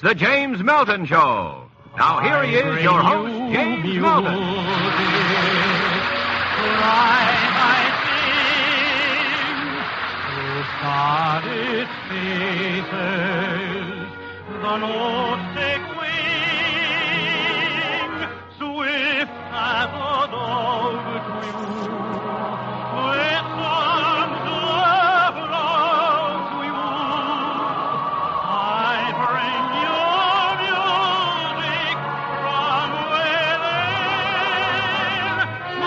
the James Melton Show. Now here he is, your host, James Melton. Starry faces, the notes take wing, swift as a dog's wing, with songs of love we woo. I bring your music from within my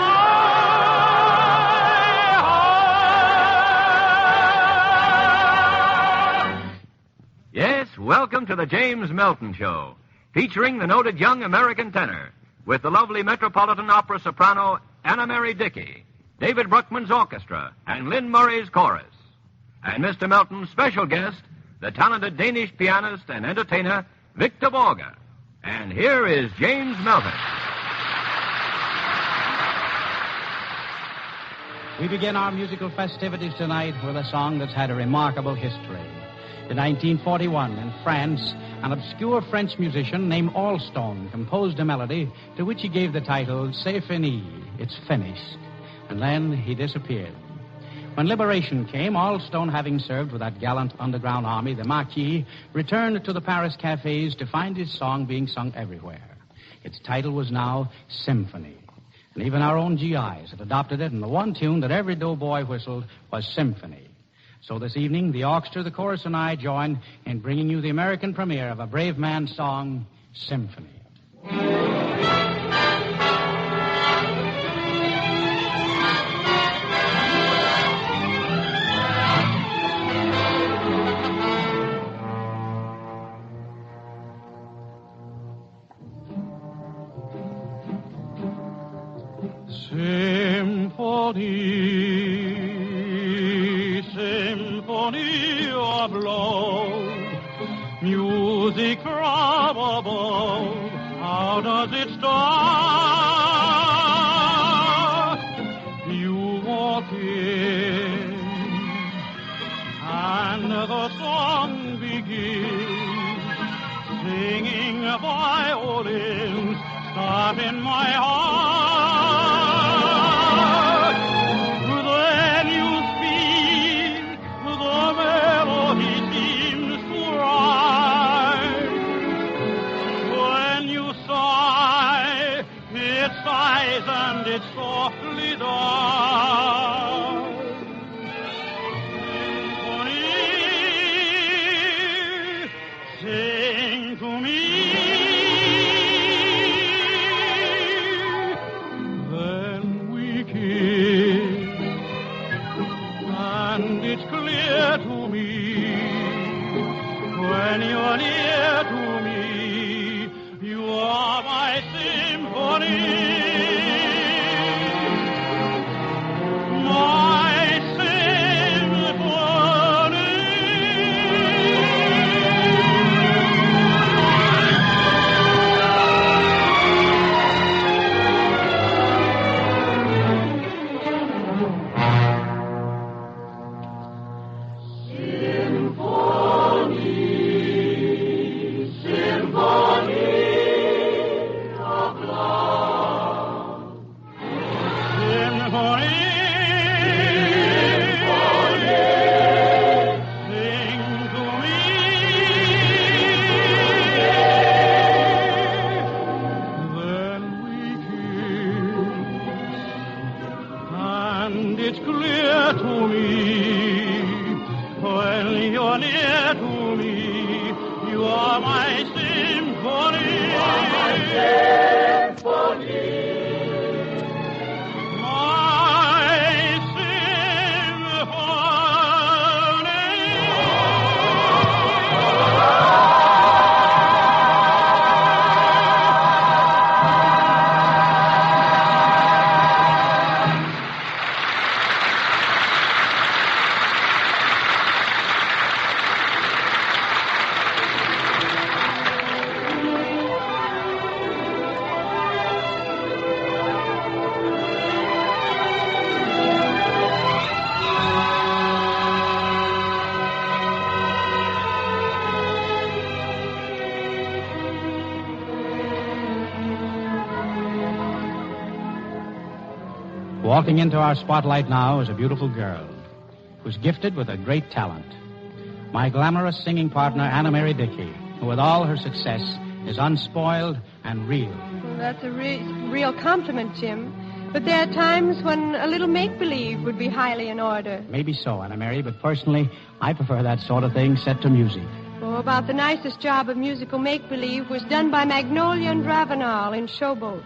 Yes, welcome to the James Melton Show, featuring the noted young American tenor, with the lovely Metropolitan Opera soprano Anna Mary Dickey, David Bruckman's orchestra, and Lynn Murray's chorus. And Mr. Melton's special guest, the talented Danish pianist and entertainer, Victor Borge. And here is James Melton. We begin our musical festivities tonight with a song that's had a remarkable history. In 1941, in France, an obscure French musician named Allstone composed a melody to which he gave the title C'est fini, it's finished. And then he disappeared. When liberation came, Allstone, having served with that gallant underground army, the Marquis, returned to the Paris cafes to find his song being sung everywhere. Its title was now Symphony. And even our own GIs had adopted it, and the one tune that every doughboy whistled was Symphony. So this evening, the orchestra, the chorus, and I join in bringing you the American premiere of a brave man's song, Symphony. Symphony of love, music from above. How does it start? You walk in, and the song begins, singing violins stop in my heart. Then you speak, the melody seems to rise. When you sigh, it sighs and it softly dies. Symphony, sing to me. It's clear to me, when you're near to me, you are my symphony. My Walking into our spotlight now is a beautiful girl who's gifted with a great talent. My glamorous singing partner, Anna Mary Dickey, who with all her success is unspoiled and real. Well, that's a real compliment, Jim. But there are times when a little make-believe would be highly in order. Maybe so, Anna Mary, but personally, I prefer that sort of thing set to music. Oh, about the nicest job of musical make-believe was done by Magnolia and Ravenel in Showboat.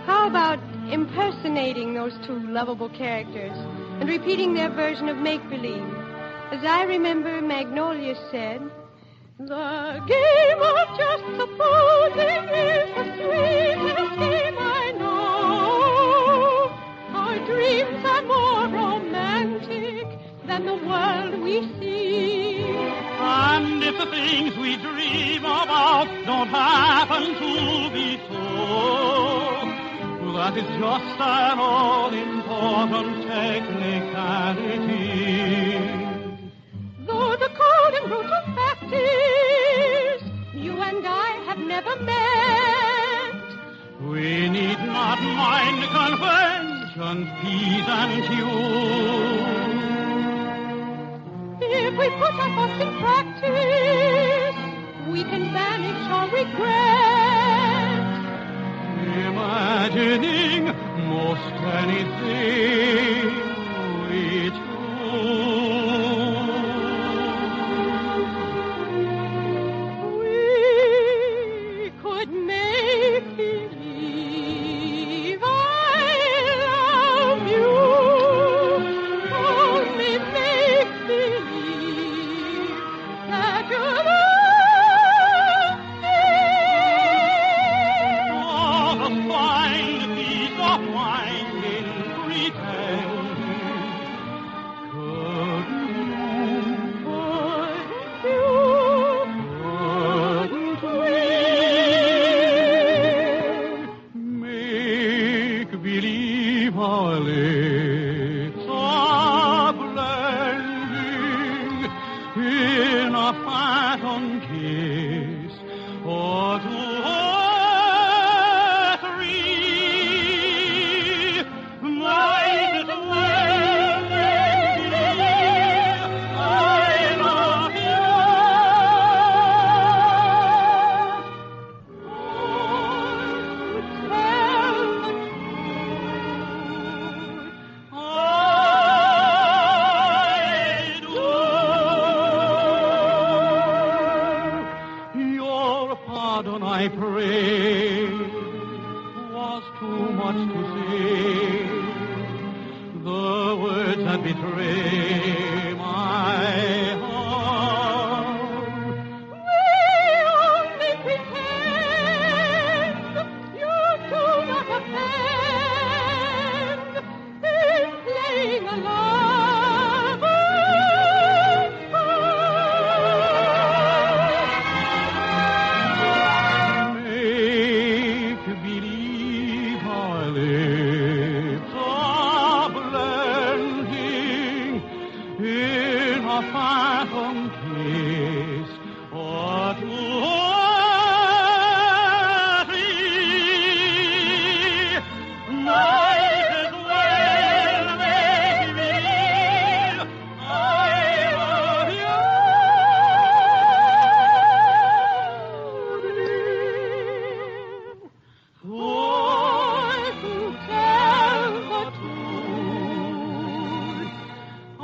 How about impersonating those two lovable characters and repeating their version of make-believe? As I remember, Magnolia said, "The game of just supposing is the sweetest game I know. Our dreams are more romantic than the world we see. And if the things we dream about don't happen to be so, that is just an all-important technicality. Though the cold and brutal fact is, you and I have never met. We need not mind conventions, P's and Q's. If we put our thoughts in practice, we can banish all regret. Imagining most anything we choose. We could make believe I love you. Only make believe that you love me. All the blind piece of mind in pretending. Couldn't we make believe our lips are blending in a phantom kiss or two or three? Might as well make believe I love you. Your pardon, I pray, was too much to say. The words that betray my heart. We only pretend you do not offend in playing a lover's part. Make believe our lips are blending in a phantom kiss or two or three. Might as well make believe I love you. For to tell the truth, I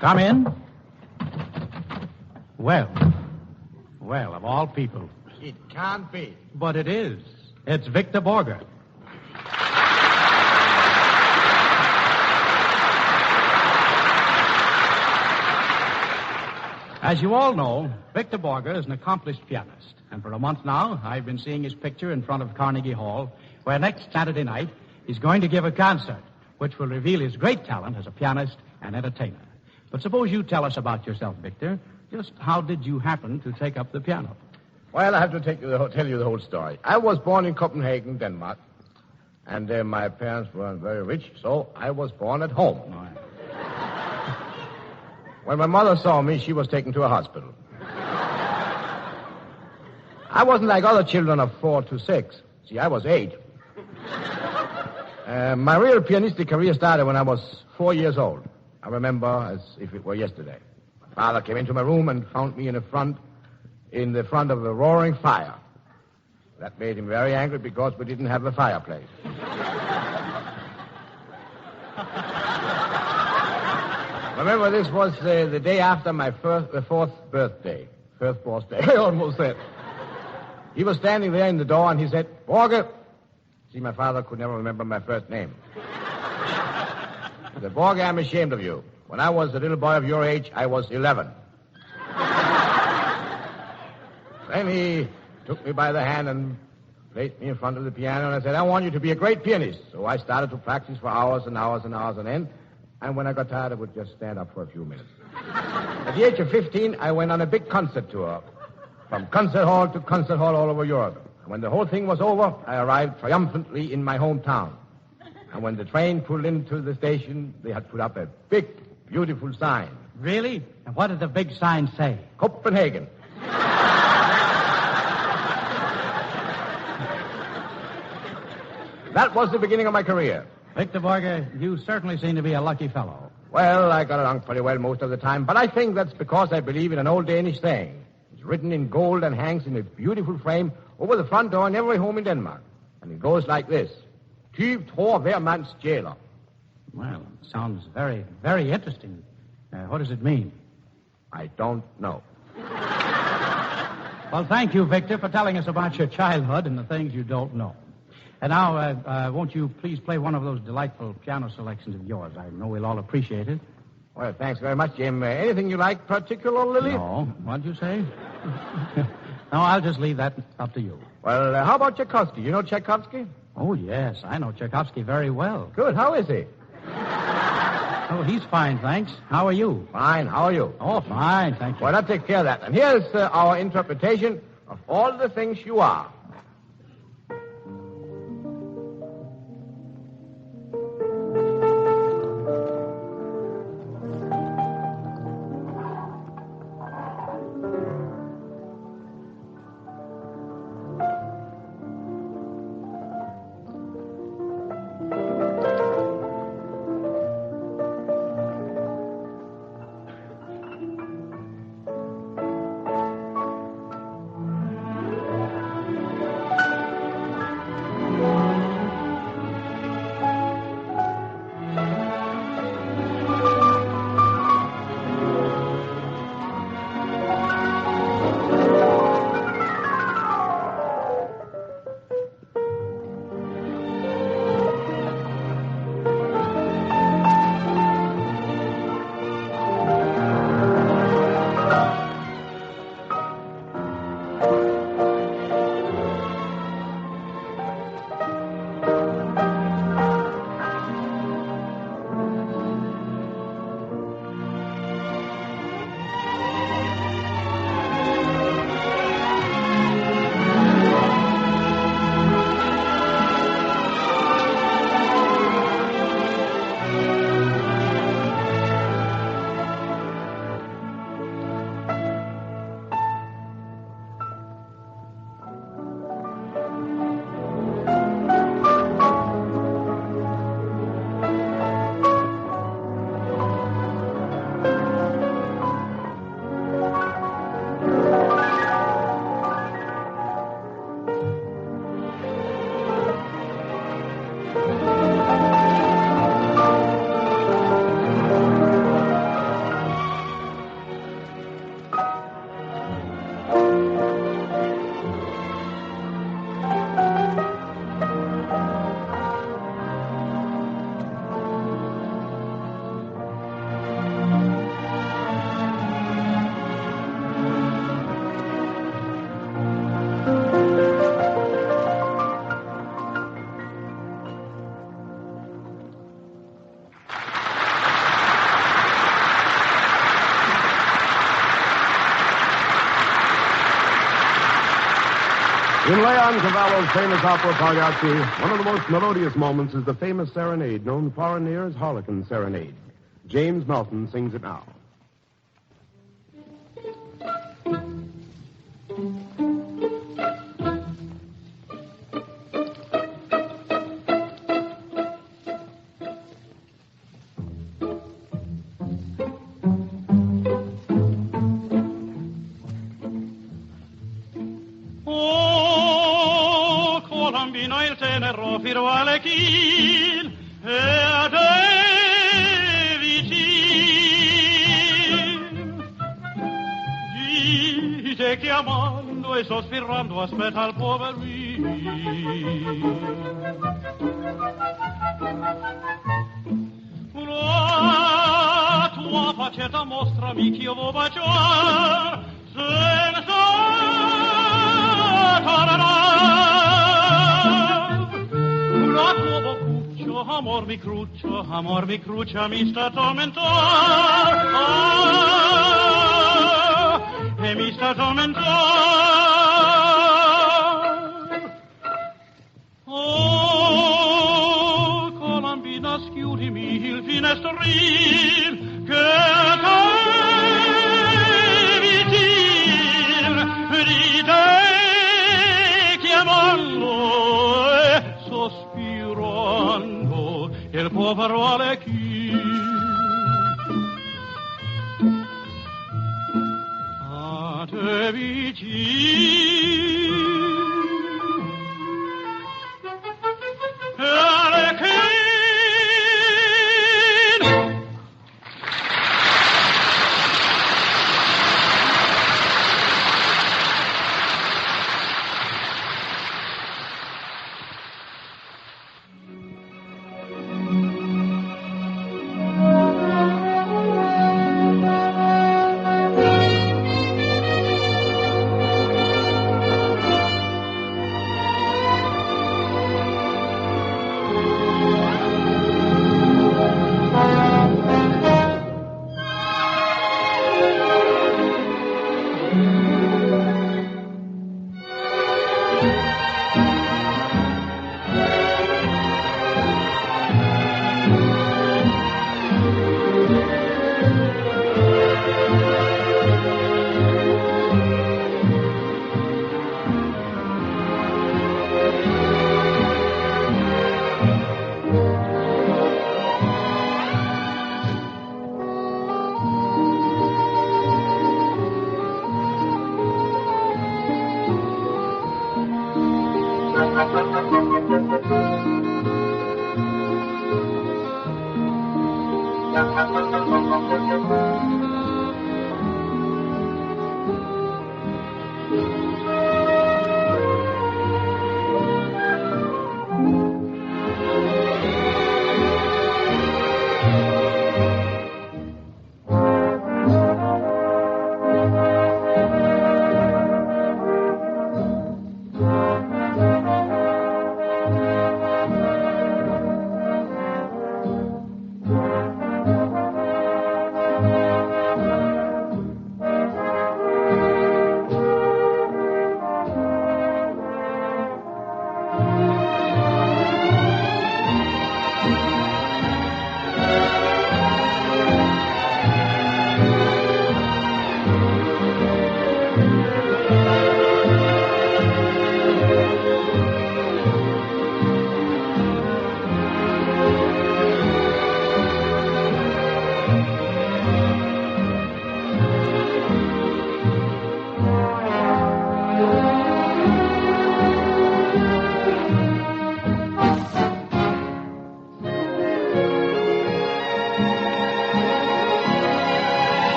Come in. Well, of all people. It can't be. But it is. It's Victor Borge. As you all know, Victor Borge is an accomplished pianist. And for a month now, I've been seeing his picture in front of Carnegie Hall, where next Saturday night he's going to give a concert, which will reveal his great talent as a pianist and entertainer. But suppose you tell us about yourself, Victor. Just how did you happen to take up the piano? Well, I have to tell you the whole story. I was born in Copenhagen, Denmark, and my parents weren't very rich, so I was born at home. Oh, yeah. When my mother saw me, she was taken to a hospital. I wasn't like other children of 4 to 6. See, I was 8. My real pianistic career started when I was 4 years old. I remember as if it were yesterday. My father came into my room and found me in the front of a roaring fire. That made him very angry because we didn't have a fireplace. Remember, this was the day after my fourth birthday. First birthday, I almost said. He was standing there in the door, and he said, "BORGE." See, my father could never remember my first name. He said, "BORGE, I'm ashamed of you. When I was a little boy of your age, I was 11. Then he took me by the hand and placed me in front of the piano, and I said, "I want you to be a great pianist." So I started to practice for hours and hours and hours on end, and when I got tired, I would just stand up for a few minutes. At the age of 15, I went on a big concert tour, from concert hall to concert hall all over Europe. And when the whole thing was over, I arrived triumphantly in my hometown. And when the train pulled into the station, they had put up a big, beautiful sign. Really? And what did the big sign say? Copenhagen. That was the beginning of my career. Victor BORGE, you certainly seem to be a lucky fellow. Well, I got along pretty well most of the time, but I think that's because I believe in an old Danish saying. It's written in gold and hangs in a beautiful frame over the front door in every home in Denmark. And it goes like this. Tyv tror hver mand stjæler. Well, it sounds very, very interesting. What does it mean? I don't know. Well, thank you, Victor, for telling us about your childhood and the things you don't know. And now, won't you please play one of those delightful piano selections of yours? I know we'll all appreciate it. Well, thanks very much, Jim. Anything you like particularly? No. What'd you say? No, I'll just leave that up to you. Well, how about Tchaikovsky? You know Tchaikovsky? Oh, yes. I know Tchaikovsky very well. Good. How is he? Oh, he's fine, thanks. How are you? Fine. How are you? Oh, fine, thank you. Well, I'll take care of that. And here's our interpretation of All the Things You Are. In Leon Cavallo's famous opera Pagliacci, one of the most melodious moments is the famous serenade known far and near as Harlequin Serenade. James Melton sings it now. Bambino il tenero fino alle chin e a te vicin. Dite chiamando e sospirando aspetta il poverino. La tua facetta mostrami che io vo baciar senza tararà. Amor mi cruccia, mi sta tormentar, e mi sta tormentar. Oh, Colombina, schiudimi il finestrin, che te vicin, di te chiamando e sospirando. Il povero Alechin a te vicin Alechin.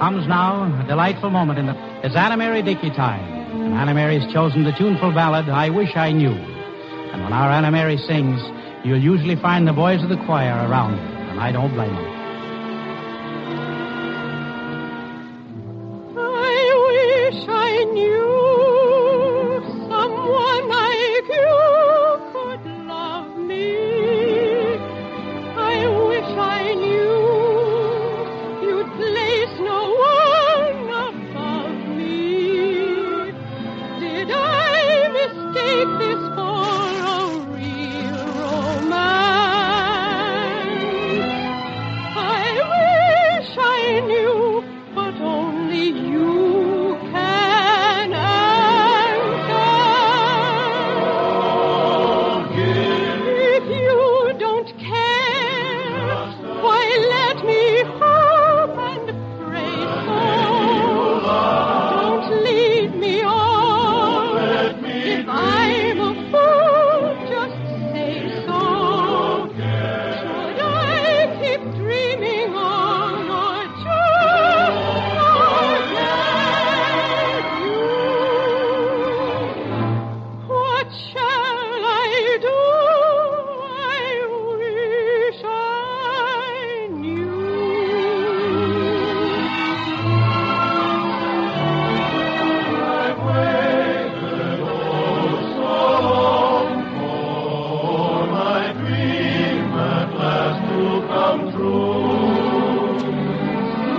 Comes now a delightful moment It's Anna Mary Dickey time. And Anna Mary's chosen the tuneful ballad, I Wish I Knew. And when our Anna Mary sings, you'll usually find the boys of the choir around her, and I don't blame them. I wish I knew someone like you could love me. I wish I knew you'd place no one above me. Did I mistake this for a real romance? I wish I knew, but only you can answer. If you don't care, why let me hope and pray so. Don't lead me on. If I'm a fool, just say so. Should I keep dreaming on or just forget you? What shall I do? I wish I knew. I've waited so long for my dream at last to come true.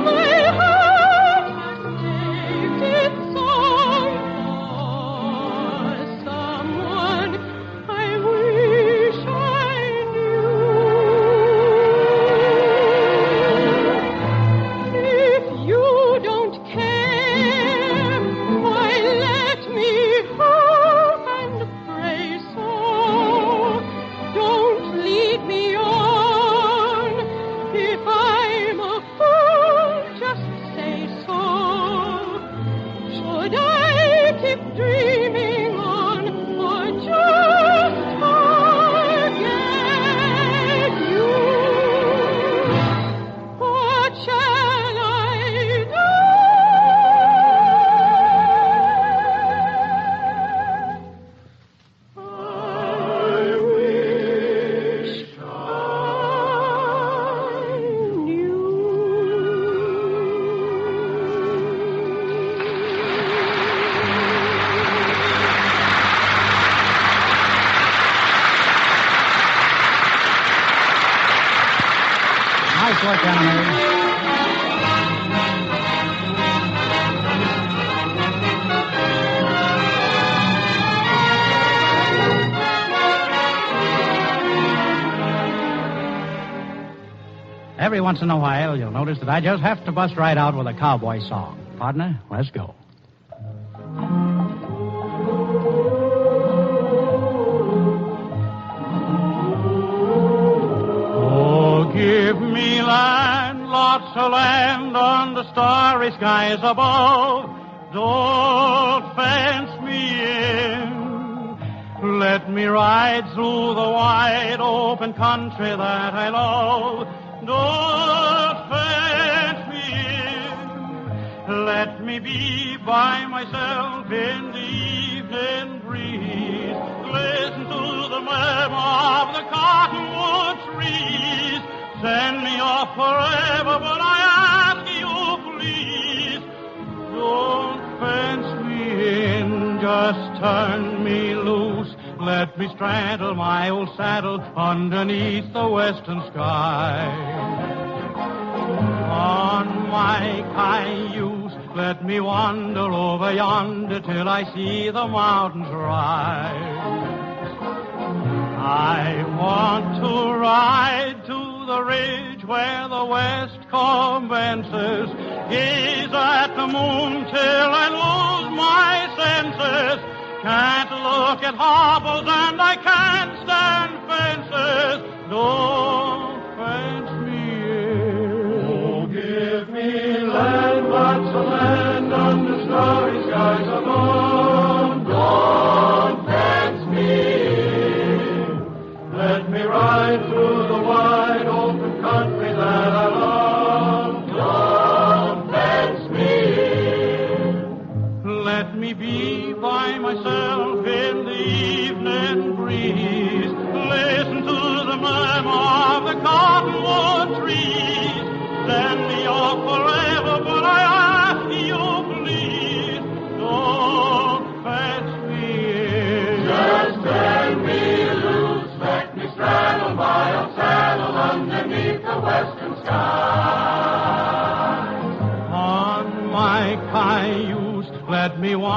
My heart has saved its song for someone I wish I knew. If you don't care, why let me hope and pray so. Don't lead me on. If I'm a fool, just say so. Should I keep dreaming on or just forget you? What shall I do? I wish I knew. Nice work, Anna Mary. Every once in a while, you'll notice that I just have to bust right out with a cowboy song. Partner, let's go. Oh, give me land, lots of land under starry skies above. Don't fence me in. Let me ride through the wide open country that I love. Don't fence me in. Let me be by myself in the evening breeze. Listen to the murmur of the cottonwood trees. Send me off forever, but I ask you please. Don't fence me in, just turn me loose. Let me straddle my old saddle underneath the western sky. On my cayuse, let me wander over yonder till I see the mountains rise. I want to ride to the ridge where the west commences. Gaze at the moon till I lose my senses. Can't look at hobbles and I can't stand fences. Don't fence me in. Oh, give me land, lots of land under starry skies above. Don't fence me in. Let me ride through the wide open country that I love. Don't fence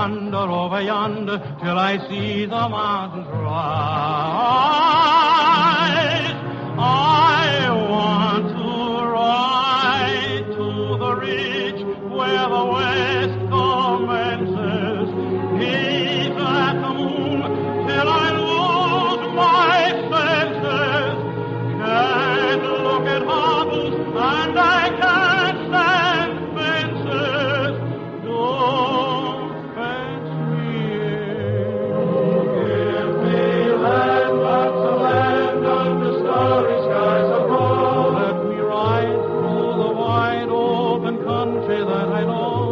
wander over yonder till I see the mountains rise. I want to ride to the ridge where the west commences. Gaze at the moon till I lose my senses. Can't look at harbors and I can't stand fences. Don't fence me in. Give me land, lots of land under starry skies above. Let me ride through the wide open country that I know.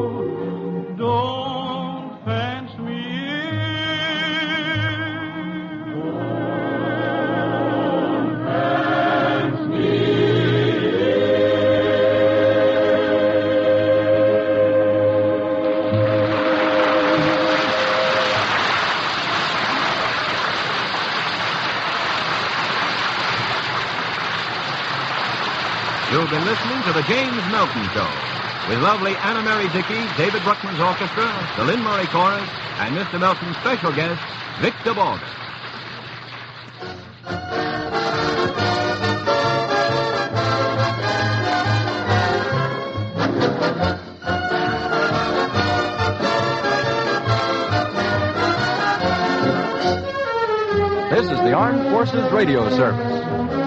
Don't fence me in. Don't fence me You've been listening to the James Melton Show with lovely Anna Mary Dickey, David Bruckman's orchestra, the Lynn Murray Chorus, and Mr. Melton's special guest, Victor Balder. This is the Armed Forces Radio Service.